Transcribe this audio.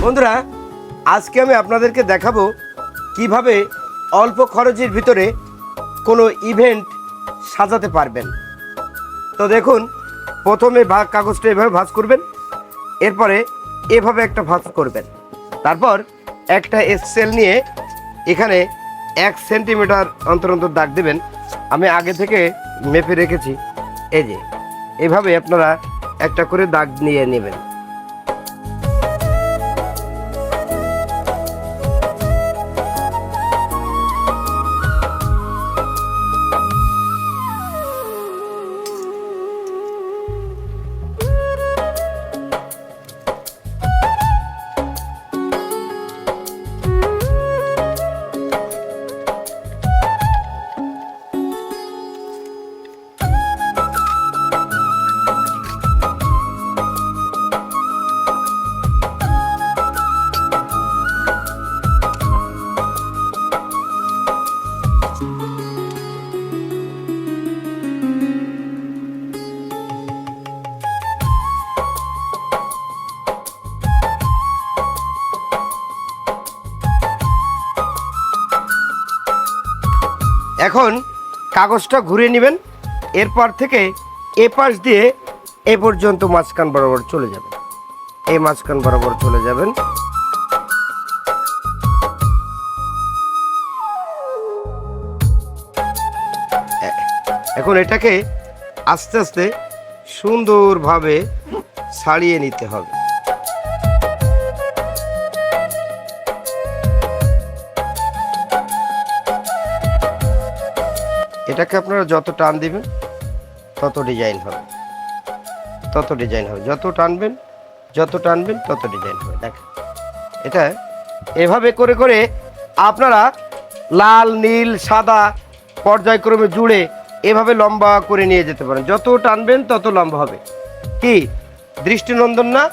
বন্ধুরা, আজকে আমি আপনাদেরকে দেখাবো কিভাবে অল্প খরচের ভিতরে কোনো ইভেন্ট সাজাতে পারবেন। তো দেখুন, প্রথমে কাগজটা এভাবে ভাঁজ করবেন, এরপরে এভাবে একটা ভাঁজ করবেন, তারপর একটা স্কেল নিয়ে এখানে 1 সেন্টিমিটার অন্তর অন্তর দাগ দেবেন। আমি আগে থেকে মেপে রেখেছি। এই যে এভাবে আপনারা একটা করে দাগ নিয়ে নেবেন। এখন কাগজটা ঘুরিয়ে নেবেন, এরপর থেকে এ পাশ দিয়ে এ পর্যন্ত মাঝখান বরাবর চলে যাবেন। এই মাঝখান বরাবর চলে যাবেন। এখন এটাকে আস্তে আস্তে সুন্দরভাবে ছাড়িয়ে নিতে হবে। এটাকে আপনারা যত টান দিবেন তত ডিজাইন হবে, তত ডিজাইন হবে। যত টানবেন তত ডিজাইন হবে। দেখেন, এটা এভাবে করে করে আপনারা লাল, নীল, সাদা পর্যায়ক্রমে জুড়ে এভাবে লম্বা করে নিয়ে যেতে পারেন। যত টানবেন তত লম্বা হবে। কি দৃষ্টিনন্দন না?